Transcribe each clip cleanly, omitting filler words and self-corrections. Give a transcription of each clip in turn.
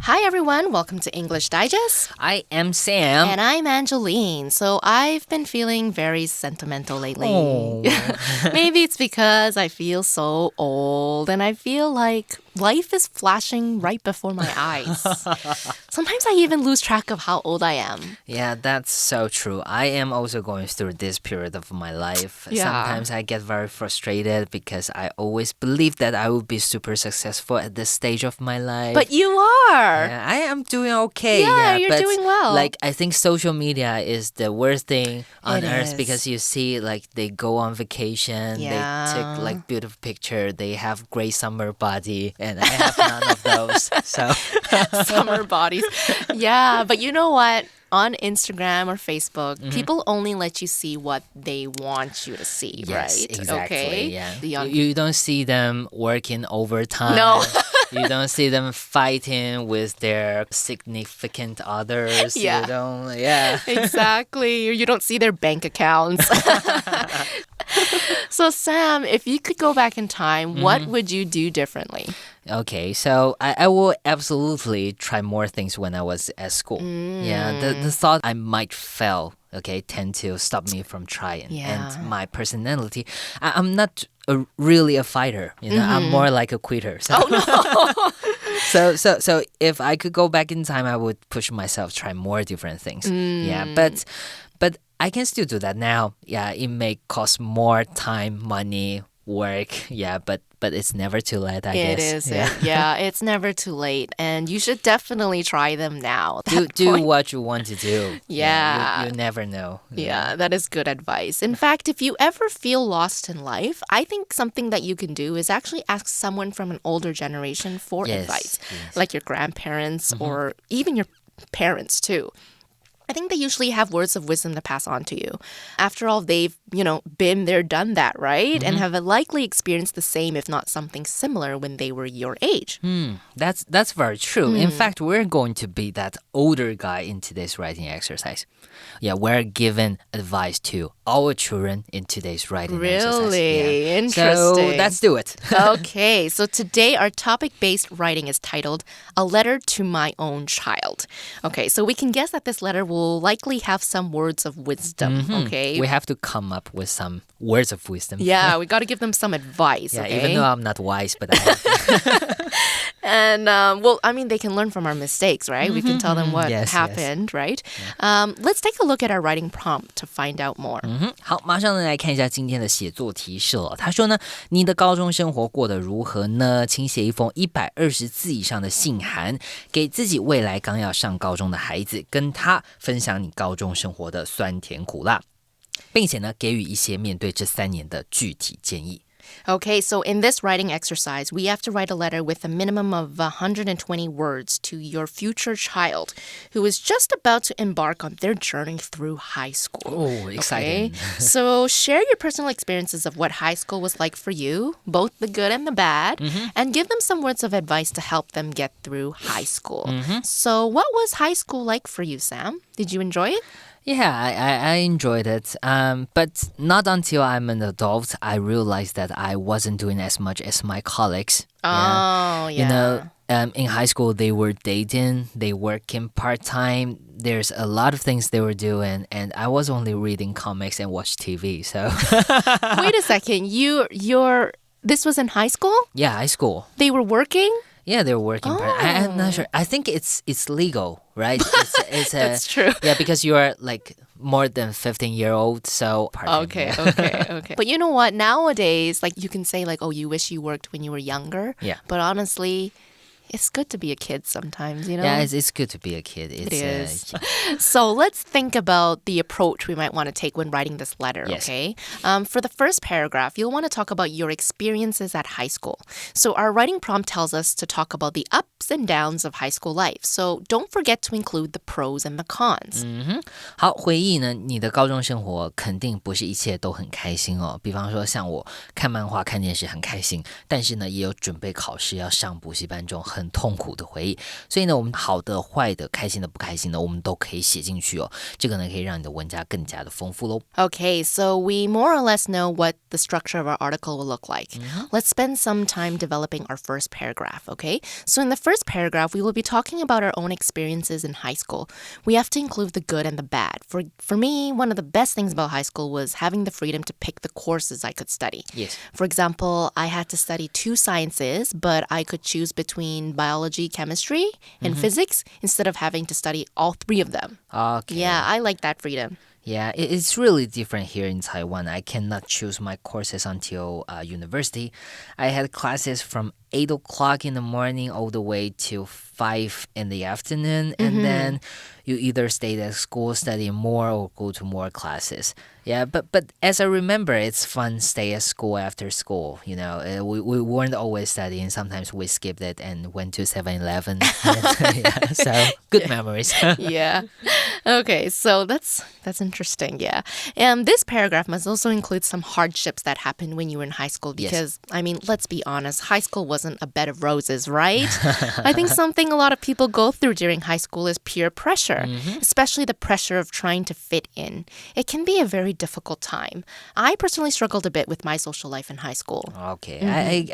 Hi everyone, welcome to English Digest. I am Sam. And I'm Angeline. So I've been feeling very sentimental lately. Oh. Maybe it's because I feel so old and I feel like life is flashing right before my eyes. Sometimes I even lose track of how old I am. Yeah, that's so true. I am also going through this period of my life. Yeah. Sometimes I get very frustrated because I always believe that I will be super successful at this stage of my life. But you are. Yeah, I am doing okay. Yeah, you're but, doing well. Like, I think social media is the worst thing on earth is. because you see, like, they go on vacation, Yeah. they take, like, beautiful picture, they have great summer body, and I have none of those. So Summer bodies. Yeah, but you know what? On Instagram or Facebook, people only let you see what they want you to see, yes, right? exactly. Okay. Yeah. You don't see them working overtime. No. You don't see them fighting with their significant others. Yeah. You don't, yeah. Exactly. Or you don't see their bank accounts. So, Sam, if you could go back in time, what would you do differently? Okay, so I will absolutely try more things when I was at school. Yeah, the thought I might fail, okay, tend to stop me from trying. Yeah. And my personality, I'm not really a fighter. You know, I'm more like a quitter. So. Oh, no. So if I could go back in time, I would push myself, try more different things. Yeah, but I can still do that now. Yeah, it may cost more time, money, work. Yeah, but it's never too late, I guess. It is. Yeah. Yeah, it's never too late. And you should definitely try them now. Do what you want to do. Yeah. You never know. Yeah, that is good advice. In fact, if you ever feel lost in life, I think something that you can do is actually ask someone from an older generation for advice, like your grandparents or even your parents too. I think they usually have words of wisdom to pass on to you. After all, they've, been there, done that, right? And have likely experienced the same, if not something similar, when they were your age. That's very true. In fact, we're going to be that older guy in today's writing exercise. Yeah, we're giving advice to our children in today's writing exercise. Really? Yeah. Interesting. So let's do it. Okay, so today our topic-based writing is titled A Letter to My Own Child. Okay, so we can guess that this letter will likely have some words of wisdom, okay? We have to come up with some words of wisdom. Yeah, we got to give them some advice, Yeah, okay? even though I'm not wise, but I have to. And, they can learn from our mistakes, right? We can tell them what happened, right? Let's take a look at our writing prompt to find out more. 好，马上来看一下今天的写作提示了。他说呢，你的高中生活过得如何呢？请写一封120字以上的信函，给自己未来刚要上高中的孩子，跟他分享你高中生活的酸甜苦辣，并且呢，给予一些面对这3年的具体建议。Okay, so in this writing exercise, we have to write a letter with a minimum of 120 words to your future child who is just about to embark on their journey through high school. Oh, exciting. Okay? So share your personal experiences of what high school was like for you, both the good and the bad, and give them some words of advice to help them get through high school. So what was high school like for you, Sam? Did you enjoy it? Yeah, I enjoyed it. But not until I'm an adult, I realized that I wasn't doing as much as my colleagues. Oh, yeah. You know, in high school, they were dating, they working part-time. There's a lot of things they were doing, and I was only reading comics and watch TV, so... Wait a second. This was in high school? Yeah, high school. They were working? Yeah, they're working part. I'm not sure. I think it's legal, right? It's That's true. Yeah, because you are like more than 15-year-old, so part-time. Okay. But you know what? Nowadays, like you can say like, oh, you wish you worked when you were younger. Yeah. But honestly, it's good to be a kid sometimes, you know? Yeah, it's good to be a kid. It is. So let's think about the approach we might want to take when writing this letter, okay? For the first paragraph, you'll want to talk about your experiences at high school. So our writing prompt tells us to talk about the ups and downs of high school life. So don't forget to include the pros and the cons. 好，回忆呢，你的高中生活肯定不是一切都很开心哦。比方说像我看漫画、看电视很开心，但是呢，也有准备考试要上补习班中很很痛苦的回忆。所以呢，我们好的、坏的、开心的、不开心的，我们都可以写进去哦。这个呢，可以让你的文章更加的丰富咯。Okay, so we more or less know what the structure of our article will look like. Let's spend some time developing our first paragraph, okay? So in the first paragraph, we will be talking about our own experiences in high school. We have to include the good and the bad. For me, one of the best things about high school was having the freedom to pick the courses I could study. Yes. For example, I had to study 2 sciences, but I could choose between biology, chemistry, and physics instead of having to study all 3 of them. Okay. Yeah, I like that freedom. Yeah, it's really different here in Taiwan. I cannot choose my courses until university. I had classes from 8 o'clock in the morning all the way till 5 in the afternoon. And then you either stay at school studying more or go to more classes. Yeah, but as I remember, it's fun stay at school after school. You know, we weren't always studying. Sometimes we skipped it and went to 7-Eleven. Yeah, so good memories. Yeah. Okay, so that's interesting, yeah. And this paragraph must also include some hardships that happened when you were in high school because, I mean, let's be honest, high school wasn't a bed of roses, right? I think something a lot of people go through during high school is peer pressure, especially the pressure of trying to fit in. It can be a very difficult time. I personally struggled a bit with my social life in high school. Okay,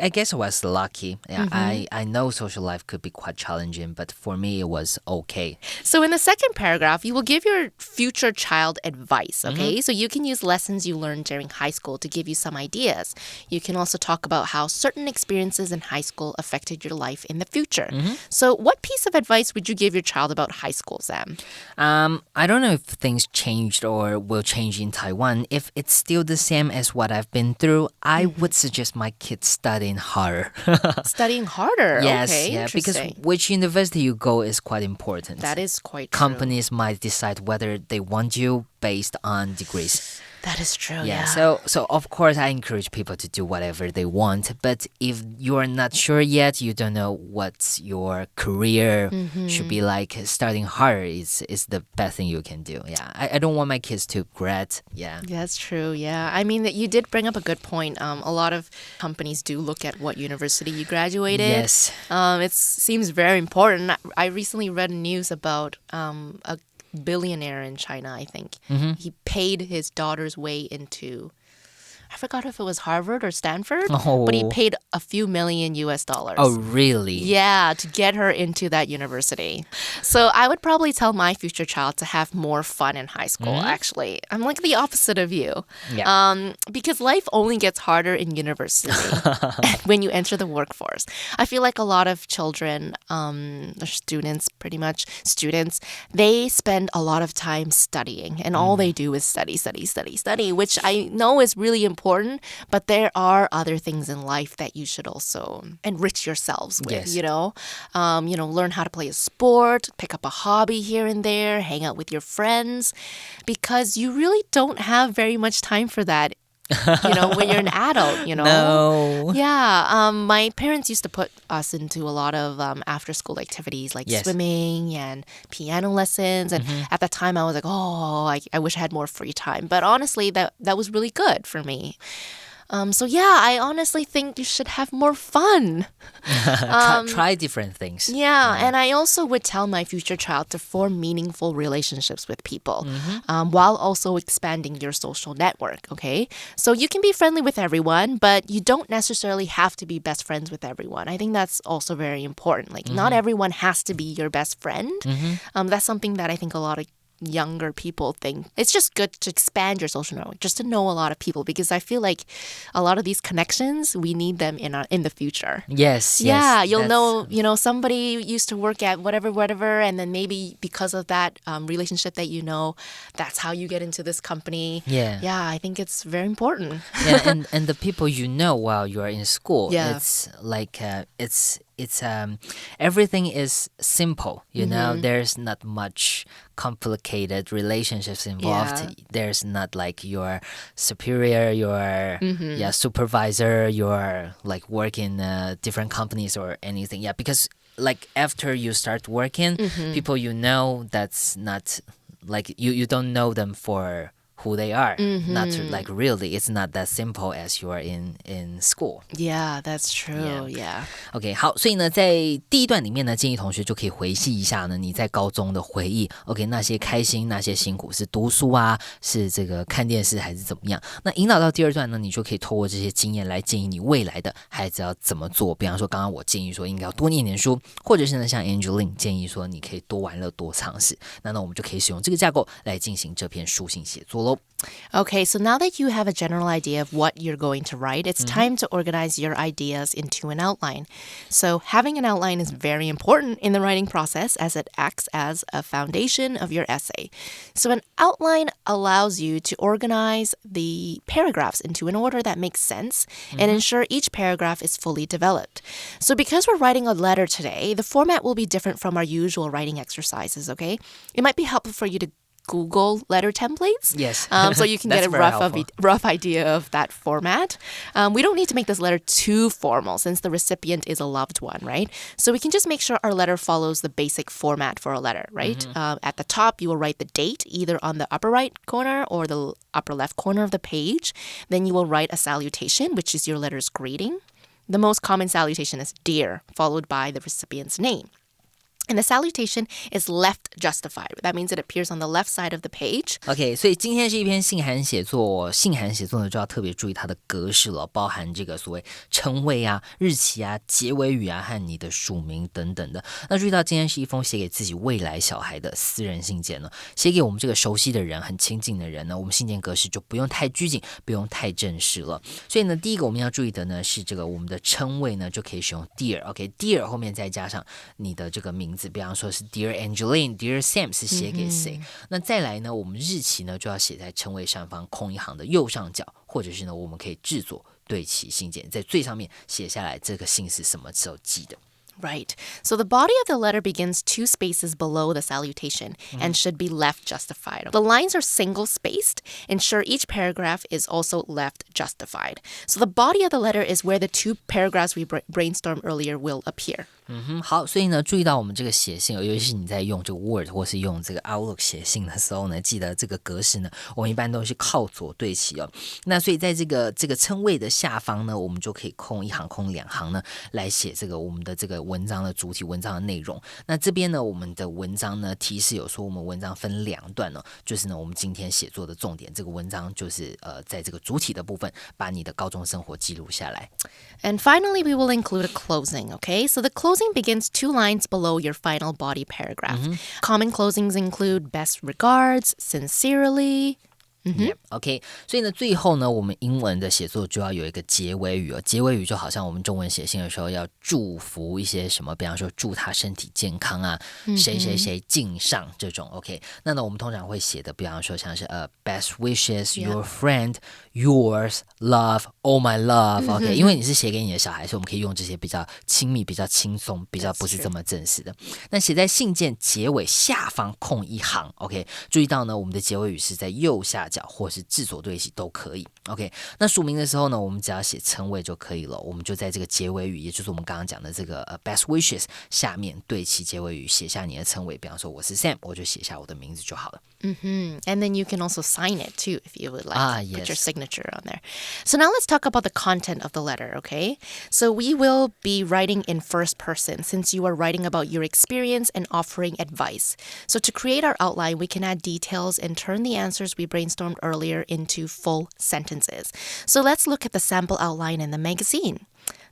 I guess I was lucky. Yeah, I know social life could be quite challenging, but for me it was okay. So in the second paragraph, you will give your future child advice, okay? So you can use lessons you learned during high school to give you some ideas. You can also talk about how certain experiences in high school affected your life in the future. So what piece of advice would you give your child about high school, Sam? I don't know if things changed or will change in Taiwan. If it's still the same as what I've been through, I would suggest my kids studying harder. Studying harder? Yes, okay, yeah, because interesting. which university you go is quite important. That is quite true. Companies might decide whether they want you based on degrees. That is true, Yeah, yeah. so of course I encourage people to do whatever they want, but if you are not sure yet, you don't know what your career should be like, starting harder is the best thing you can do. Yeah, I don't want my kids to regret. Yeah. That's true, yeah. I mean, you did bring up a good point. A lot of companies do look at what university you graduated. Yes. It seems very important. I recently read news about a billionaire in China, I think. He paid his daughter's way into, I forgot if it was Harvard or Stanford, but he paid a few million US dollars. Oh, really? Yeah, to get her into that university. So I would probably tell my future child to have more fun in high school, actually. I'm like the opposite of you. Yeah. Because life only gets harder in university when you enter the workforce. I feel like a lot of children, or students, pretty much students, they spend a lot of time studying and all they do is study, which I know is really important, but there are other things in life that you should also enrich yourselves with, Yes. you know, learn how to play a sport, pick up a hobby here and there, hang out with your friends, because you really don't have very much time for that. When you're an adult, No. Yeah, my parents used to put us into a lot of after-school activities like swimming and piano lessons. And at that time, I was like, I wish I had more free time. But honestly, that was really good for me. So yeah, I honestly think you should have more fun. Try different things. Yeah, and I also would tell my future child to form meaningful relationships with people while also expanding your social network, okay? So you can be friendly with everyone, but you don't necessarily have to be best friends with everyone. I think that's also very important. Like, not everyone has to be your best friend. That's something that I think a lot of younger people think. It's just good to expand your social network, just to know a lot of people, because I feel like a lot of these connections, we need them in the future. Yes. Yeah, you'll know, somebody used to work at whatever, and then maybe because of that relationship that that's how you get into this company. Yeah. Yeah, I think it's very important. Yeah, and the people you know while you are in school, Yeah. it's like it's everything is simple, there's not much complicated relationships involved. Yeah. There's not like your superior, your supervisor, your like work in different companies or anything. Yeah, because like after you start working, people that's not like you don't know them for who they are. Not to, like really, it's not that simple as you are in school. Yeah, that's true. Yeah. OK, 好，所以呢，在第一段里面呢，建议同学就可以回忆一下呢，你在高中的回忆。OK， 那些开心，那些辛苦，是读书啊，是这个看电视，还是怎么样？那引导到第二段呢，你就可以透过这些经验来建议你未来的孩子要怎么做。比方说，刚刚我建议说应该要多念点书，或者是呢，像 Angeline 建议说你可以多玩乐、多尝试。那我们就可以使用这个架构来进行这篇书信写作咯。Okay, so now that you have a general idea of what you're going to write, it's time to organize your ideas into an outline. So having an outline is very important in the writing process as it acts as a foundation of your essay. So an outline allows you to organize the paragraphs into an order that makes sense and ensure each paragraph is fully developed. So because we're writing a letter today, the format will be different from our usual writing exercises, okay? It might be helpful for you to Google letter templates. Yes. So you can get a rough idea of that format. We don't need to make this letter too formal since the recipient is a loved one, right? So we can just make sure our letter follows the basic format for a letter, right? At the top, you will write the date either on the upper right corner or the upper left corner of the page. Then you will write a salutation, which is your letter's greeting. The most common salutation is dear, followed by the recipient's name. And the salutation is left justified. That means it appears on the left side of the page. OK， 所以今天是一篇信函写作。信函写作呢，就要特别注意它的格式了，包含这个所谓称谓啊、日期啊、结尾语啊和你的署名等等的。那注意到今天是一封写给自己未来小孩的私人信件呢，写给我们这个熟悉的人、很亲近的人呢，我们信件格式就不用太拘谨，不用太正式了。所以呢，第一个我们要注意的呢是这个我们的称谓呢，就可以使用 dear。OK，dear 后面再加上你的这个名字。比方说是 Dear Angeline、Dear Sam 是写给谁？那再来呢，我们日期呢就要写在称谓上方空一行的右上角，或者是呢，我们可以制作对齐信件，在最上面写下来这个信是什么时候寄的。Right. So the body of the letter begins 2 spaces below the salutation and should be left justified. The lines are single-spaced. Ensure each paragraph is also left justified. So the body of the letter is where the 2 paragraphs we brainstormed earlier will appear. 好，所以呢，注意到我们这个写信，尤其是你在用这个 Word 或是用这个 Outlook 写信的时候呢，记得这个格式呢，我们一般都是靠左对齐哦。那所以在这个称谓的下方呢，我们就可以空一行、空2行呢，来写这个我们的这个文章的主体、文章的内容。那这边呢，我们的文章呢，提示有说我们文章分2段哦，就是呢，我们今天写作的重点，这个文章就是在这个主体的部分，把你的高中生活记录下来。And finally, we will include a closing, okay? So the closing begins 2 lines below your final body paragraph. Common closings include best regards, sincerely. OK， 所以呢，最后呢，我们英文的写作就要有一个结尾语哦。结尾语就好像我们中文写信的时候要祝福一些什么，比方说祝他身体健康啊，谁谁谁敬上这种。OK， 那呢，我们通常会写的，比方说像是best wishes, your friend, yours, love, all my love。OK， 因为你是写给你的小孩，所以我们可以用这些比较亲密、比较轻松、比较不是这么正式的。那写在信件结尾下方空一行。OK， 注意到呢，我们的结尾语是在右下角。或是制作对齐都可以 OK， 那署名的时候呢，我们只要写称谓就可以了，我们就在这个结尾语，也就是我们刚刚讲的这个best wishes 下面对齐结尾语，写下你的称谓，比方说我是 Sam， 我就写下我的名字就好了。And then you can also sign it too if you would like yes. Put your signature on there. So now let's talk about the content of the letter, okay? So we will be writing in first person since you are writing about your experience and offering advice. So to create our outline, we can add details and turn the answers we brainstormed earlier into full sentences. So let's look at the sample outline in the magazine.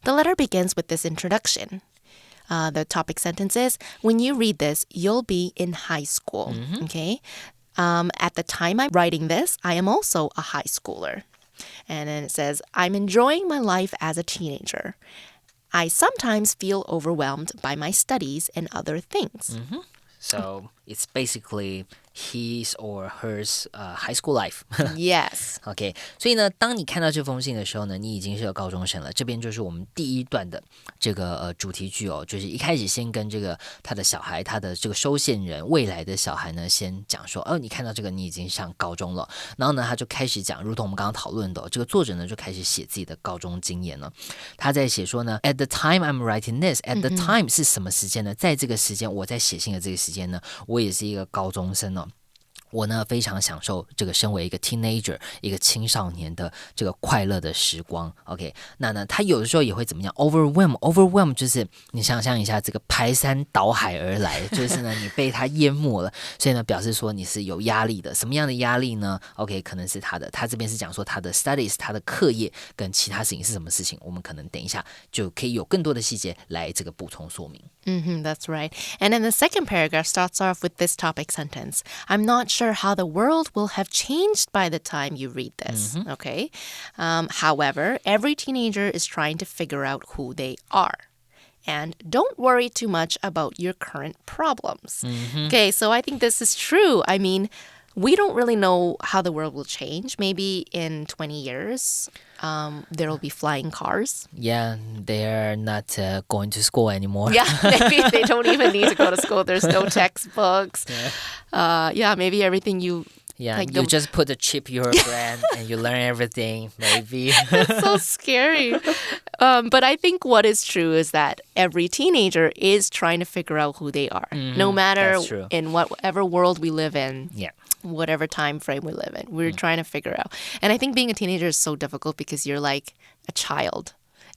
The letter begins with this introduction. The topic sentence is, when you read this, you'll be in high school, okay? At the time I'm writing this, I am also a high schooler. And then it says, I'm enjoying my life as a teenager. I sometimes feel overwhelmed by my studies and other things. So it's basically his or her high school life. Yes. OK， 所以呢，当你看到这封信的时候呢，你已经是个高中生了。这边就是我们第一段的这个主题句哦，就是一开始先跟这个他的小孩，他的这个收件人未来的小孩呢，先讲说，你看到这个你已经上高中了。然后呢，他就开始讲，如同我们刚刚讨论的，这个作者呢就开始写自己的高中经验了。他在写说呢 ，At the time I'm writing this. At the time 是什么时间呢？在这个时间，我在写信的这个时间呢，我也是一个高中生哦。我呢非常享受这个身为一个 teenager 一个青少年的这个快乐的时光 OK 那呢他有的时候也会怎么样 overwhelm 就是你想象一下这个排山倒海而来就是呢你被他淹没了所以呢表示说你是有压力的什么样的压力呢 OK 可能是他这边是讲说他的 studies 他的课业跟其他事情是什么事情我们可能等一下就可以有更多的细节来这个补充说明That's right. And then the second paragraph starts off with this topic sentence. I'm not sure how the world will have changed by the time you read this. Okay. However, every teenager is trying to figure out who they are. And don't worry too much about your current problems. Okay, so I think this is true. I mean, we don't really know how the world will change. Maybe in 20 years, there will be flying cars. Yeah, they're not going to school anymore. Yeah, maybe they don't even need to go to school. There's no textbooks. Maybe everything Yeah, like you just put a chip in your brain and you learn everything, maybe. That's so scary. But I think what is true is that every teenager is trying to figure out who they are. No matter in whatever world we live in. Yeah. Whatever time frame we live in. We're trying to figure out. And I think being a teenager is so difficult because you're like a child,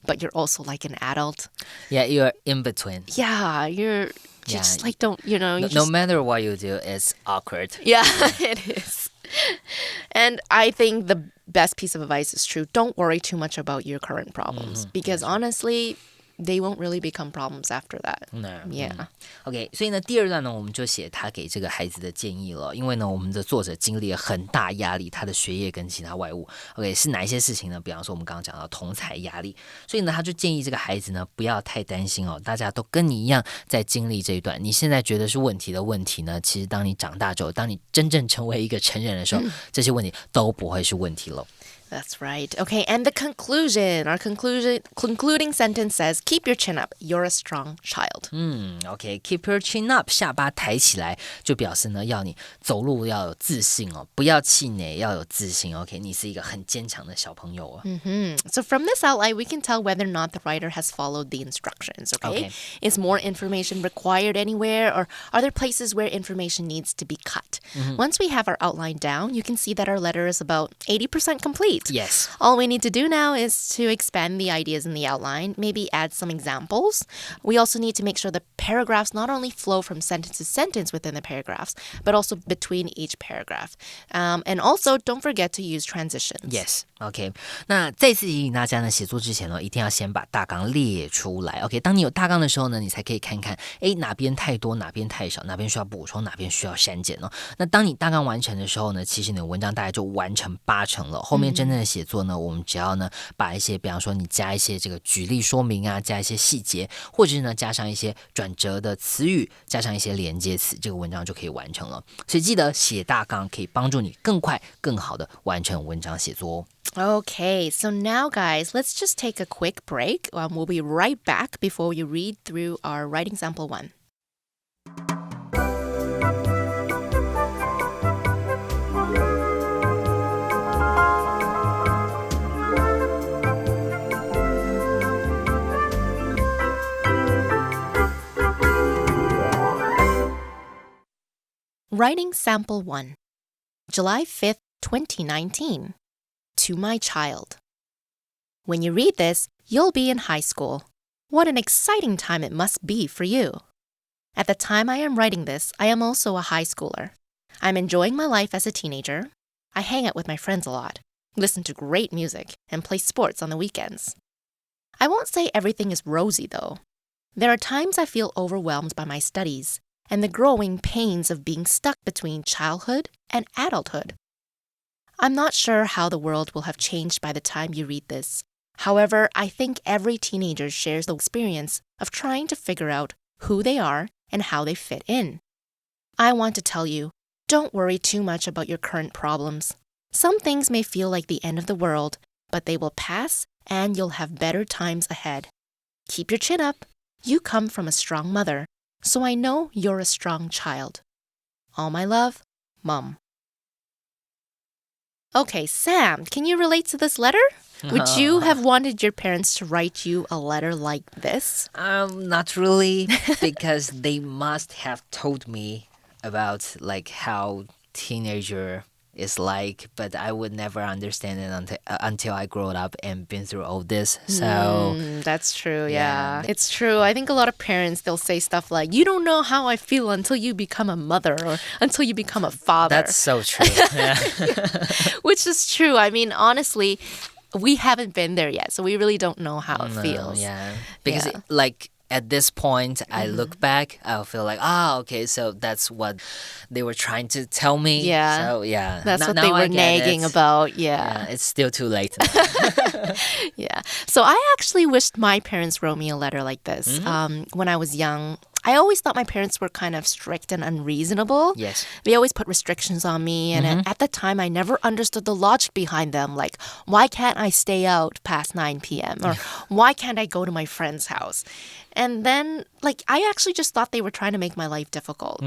but you're also like an adult. Yeah, you're in between. Yeah, you're just like don't, no matter what you do, it's awkward. Yeah, it is. And I think the best piece of advice is true. Don't worry too much about your current problems because honestly, they won't really become problems after that. Yeah. OK, 所以呢，第二段呢，我们就写他给这个孩子的建议了。因为呢，我们的作者经历了很大压力，他的学业跟其他外务。OK， 是哪一些事情呢？比方说我们刚刚讲到同侪压力，所以呢，他就建议这个孩子呢，不要太担心哦。大家都跟你一样在经历这一段，你现在觉得是问题的问题呢，其实当你长大之后，当你真正成为一个成人的时候，这些问题都不会是问题了。That's right. Okay, and the conclusion. Our concluding sentence says, keep your chin up. You're a strong child. OK, keep your chin up. 下巴抬起来就表示呢，要你走路要有自信哦，不要气馁，要有自信。OK, 你是一个很坚强的小朋友哦。So from this outline, we can tell whether or not the writer has followed the instructions. Okay? Is more information required anywhere, or are there places where information needs to be cut? Once we have our outline down, you can see that our letter is about 80% complete. Yes. All we need to do now is to expand the ideas in the outline, maybe add some examples. We also need to make sure the paragraphs not only flow from sentence to sentence within the paragraphs, but also between each paragraph. And also, don't forget to use transitions. Yes. OK, 那再次提醒大家呢，写作之前呢，一定要先把大纲列出来。OK， 当你有大纲的时候呢，你才可以看看，哪边太多，哪边太少，哪边需要补充，哪边需要删减哦。那当你大纲完成的时候呢，其实你的文章大概就完成80%了。后面真正的写作呢，我们只要呢把一些，比方说你加一些这个举例说明啊，加一些细节，或者是呢加上一些转折的词语，加上一些连接词，这个文章就可以完成了。所以记得写大纲可以帮助你更快、更好的完成文章写作哦。Okay, so now guys, let's just take a quick break. We'll be right back before we read through our writing sample 1. Writing sample 1. July 5th, 2019. To my child. When you read this, you'll be in high school. What an exciting time it must be for you. At the time I am writing this, I am also a high schooler. I'm enjoying my life as a teenager. I hang out with my friends a lot, listen to great music, and play sports on the weekends. I won't say everything is rosy, though. There are times I feel overwhelmed by my studies and the growing pains of being stuck between childhood and adulthood. I'm not sure how the world will have changed by the time you read this. However, I think every teenager shares the experience of trying to figure out who they are and how they fit in. I want to tell you, don't worry too much about your current problems. Some things may feel like the end of the world, but they will pass and you'll have better times ahead. Keep your chin up. You come from a strong mother, so I know you're a strong child. All my love, Mom. Okay, Sam, can you relate to this letter? Would you have wanted your parents to write you a letter like this? Not really, because they must have told me about like how teenager is like, but I would never understand it until I grow up and been through all this. So that's true. Yeah, it's true. I think a lot of parents, they'll say stuff like, you don't know how I feel until you become a mother or until you become a father. That's so true. Yeah. Which is true. I mean, honestly, we haven't been there yet, so we really don't know how it feels. Yeah, because at this point, I look back, I'll feel like, okay, so that's what they were trying to tell me. Yeah. So, yeah. That's what they were nagging about. Yeah. It's still too late. Yeah. So I actually wished my parents wrote me a letter like this. When I was young, I always thought my parents were kind of strict and unreasonable. Yes. They always put restrictions on me. And at the time, I never understood the logic behind them. Like, why can't I stay out past 9 p.m.? Or why can't I go to my friend's house? And then, I actually just thought they were trying to make my life difficult.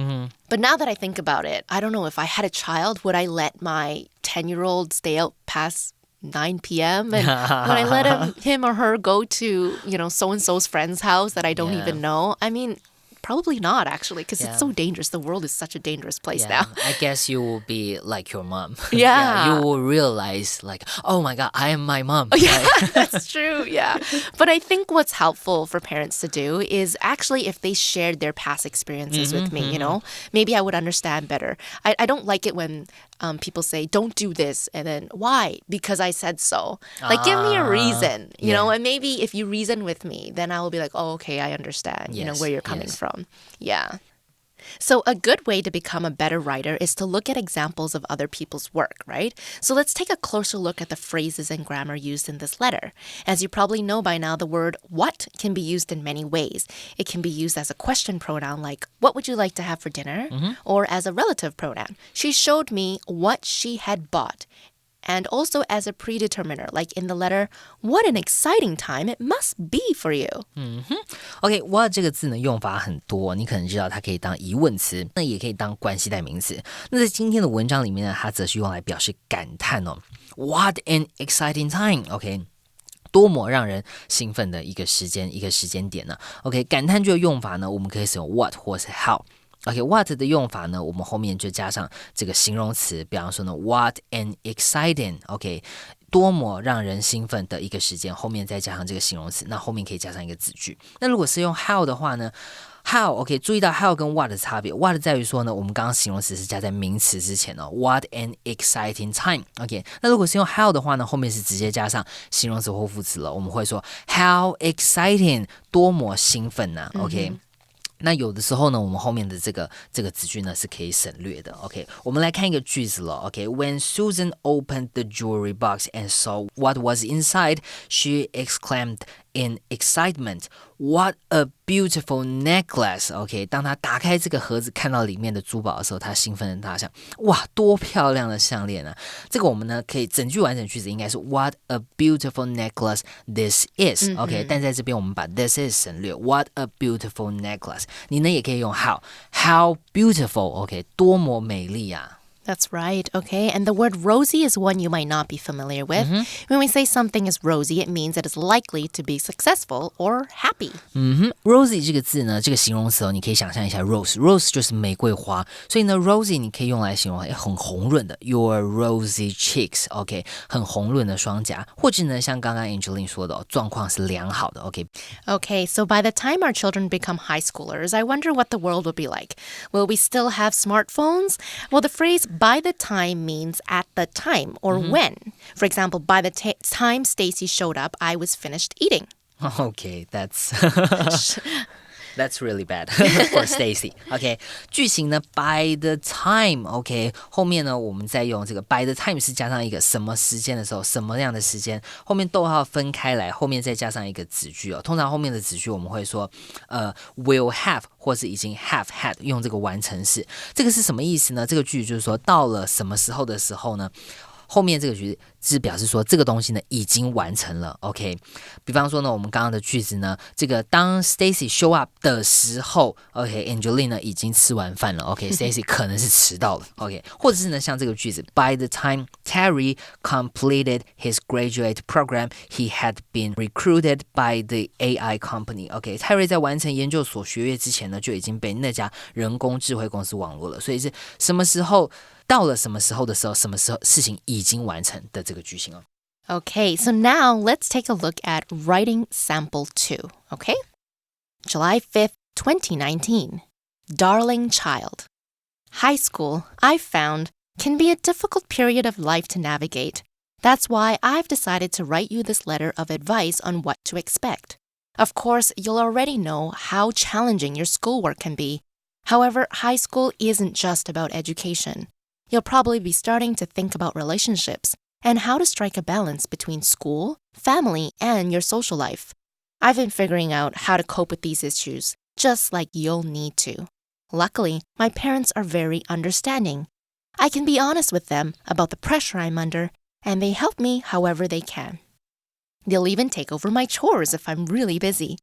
But now that I think about it, I don't know, if I had a child, would I let my 10-year-old stay out past 9 p.m. and when I let him or her go to, so-and-so's friend's house that I don't even know? I mean, probably not, actually, because it's so dangerous. The world is such a dangerous place now. I guess you will be like your mom. Yeah. You will realize, oh my God, I am my mom. Yeah, that's true. Yeah. But I think what's helpful for parents to do is actually if they shared their past experiences with me, maybe I would understand better. I don't like it when people say, don't do this. And then, why? Because I said so. Give me a reason, you know, and maybe if you reason with me, then I will be like, oh, okay, I understand, where you're coming from. Yeah. So a good way to become a better writer is to look at examples of other people's work, right? So let's take a closer look at the phrases and grammar used in this letter. As you probably know by now, the word what can be used in many ways. It can be used as a question pronoun like, what would you like to have for dinner? Or as a relative pronoun. She showed me what she had bought. And also as a predeterminer, like in the letter, what an exciting time it must be for you. OK, what 这个字呢用法很多，你可能知道它可以当疑问词，那也可以当关系代名词。那在今天的文章里面呢，它则是用来表示感叹哦。What an exciting time! OK。多么让人兴奋的一个时间点呢 ？OK， 感叹句的用法呢，我们可以使用 what 或是 how。OK，what 的用法呢，我们后面就加上这个形容词，比方说呢 ，what an exciting，OK， 多么让人兴奋的一个时间，后面再加上这个形容词，那后面可以加上一个子句。那如果是用 how 的话呢 ？How OK， 注意到 how 跟 what 的差别。what 在于说呢，我们刚刚形容词是加在名词之前哦。What an exciting time OK， 那如果是用 how 的话呢，后面是直接加上形容词或副词了。我们会说 How exciting， 多么兴奋呢、OK。那有的时候呢，我们后面的这个子句呢是可以省略的。OK， 我们来看一个句子了。OK，When Susan opened the jewelry box and saw what was inside, she exclaimed in excitement, "What a beautiful necklace!" OK， 当她打开这个盒子，看到里面的珠宝的时候，她兴奋的大响：哇，多漂亮的项链啊！这个我们呢可以整句完整句子应该是 What a beautiful necklace this is. OK， 但在这边我们把 this is 省略 What a beautiful necklace。你呢也可以用 how beautiful. OK， 多么美丽啊！ That's right, okay? And the word rosy is one you might not be familiar with. When we say something is rosy, it means it is likely to be successful or happy. Rosy 这个字呢，这个形容词哦，你可以想象一下 rose 就是玫瑰花，所以呢 rosy 你可以用来形容很红润的 your rosy cheeks, OK， 很红润的双颊，或者呢像刚刚 Angeline 说的状况是良好的 OK。 Okay, so by the time our children become high schoolers, I wonder what the world will be like. Will we still have smartphones? Well, the phrase by the time means at the time or when. For example, by the time Stacy showed up, I was finished eating. Okay, that's really bad for Stacy. OK， 句型呢 by the time OK， 后面呢我们再用这个 by the time 是加上一个什么时间的时候，什么样的时间，后面逗号分开来，后面再加上一个子句哦。通常后面的子句我们会说will have 或是已经 have had， 用这个完成式。这个是什么意思呢？这个句就是说到了什么时候的时候呢？后面这个句子是表示说这个东西呢已经完成了 OK 比方说呢我们刚刚的句子呢这个当 Stacy show up 的时候 OK Angeline 呢已经吃完饭了 OK Stacy 可能是迟到了 OK 或者是呢像这个句子 By the time Terry completed his graduate program he had been recruited by the AI company OK Terry 在完成研究所学业之前呢就已经被那家人工智慧公司网络了所以是什么时候到了什么时候的时候什么时候事情已经完成的这个句型哦。Okay, so now let's take a look at writing sample 2, okay? July 5th, 2019. Darling child. High school, I've found, can be a difficult period of life to navigate. That's why I've decided to write you this letter of advice on what to expect. Of course, you'll already know how challenging your schoolwork can be. However, high school isn't just about education.You'll probably be starting to think about relationships and how to strike a balance between school, family, and your social life. I've been figuring out how to cope with these issues, just like you'll need to. Luckily, my parents are very understanding. I can be honest with them about the pressure I'm under, and they help me however they can. They'll even take over my chores if I'm really busy.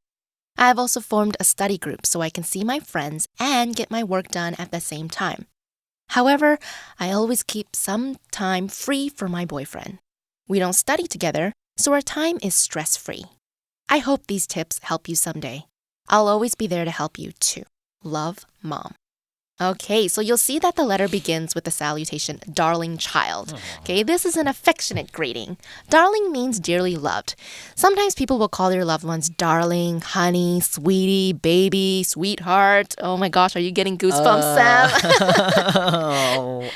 I've also formed a study group so I can see my friends and get my work done at the same time.However, I always keep some time free for my boyfriend. We don't study together, so our time is stress-free. I hope these tips help you someday. I'll always be there to help you too. Love, Mom. Okay, so you'll see that the letter begins with the salutation, darling child. Okay, this is an affectionate greeting. Darling means dearly loved. Sometimes people will call their loved ones darling, honey, sweetie, baby, sweetheart. Oh my gosh, are you getting goosebumps, Sam?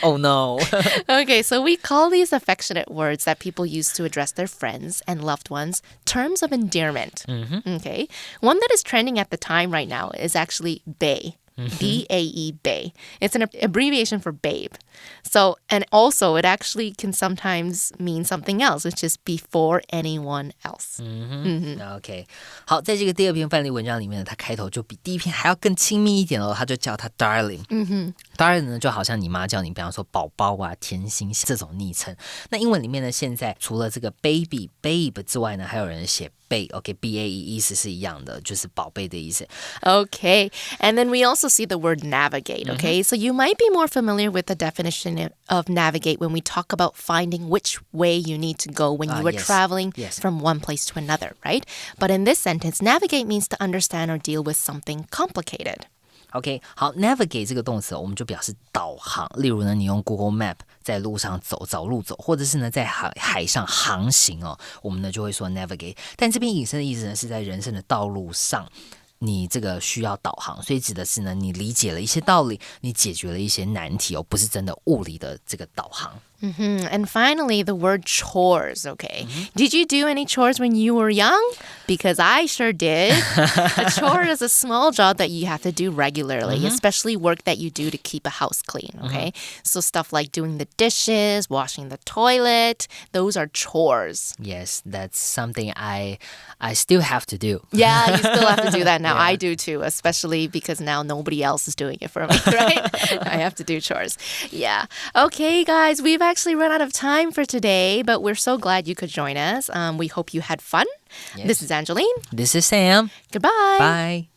Oh no. Okay, so we call these affectionate words that people use to address their friends and loved ones terms of endearment. Okay, one that is trending at the time right now is actually bae.B-A-E, bae. It's an abbreviation for babe. So, and also it actually can sometimes mean something else, which is before anyone else. OK 好在这个第二篇范例文章里面呢它开头就比第一篇还要更亲密一点哦它就叫它 darling darling 呢就好像你妈叫你比方说宝宝啊甜心这种昵称那英文里面呢现在除了这个 baby babe 之外呢还有人写OK, B-A-E 意思是一样的就是宝贝的意思 Okay, and then we also see the word navigate, okay? So you might be more familiar with the definition of navigate when we talk about finding which way you need to go when you are traveling from one place to another, right? But in this sentence, navigate means to understand or deal with something complicated.OK, 好 navigate 这个动词我们就表示导航例如呢你用 Google Map 在路上走找路走或者是呢在海上航行哦我们呢就会说 navigate 但这边引申的意思呢是在人生的道路上你这个需要导航所以指的是呢你理解了一些道理你解决了一些难题哦不是真的物理的这个导航And finally, the word chores, okay? Did you do any chores when you were young? Because I sure did. A chore is a small job that you have to do regularly, especially work that you do to keep a house clean, okay? So stuff like doing the dishes, washing the toilet, those are chores. Yes, that's something I still have to do. Yeah, you still have to do that now. I do too, especially because now nobody else is doing it for me, right? I have to do chores. Yeah. Okay, guys, we've actually run out of time for today, but we're so glad you could join us. We hope you had fun. This is Angeline. This is Sam. Goodbye. Bye.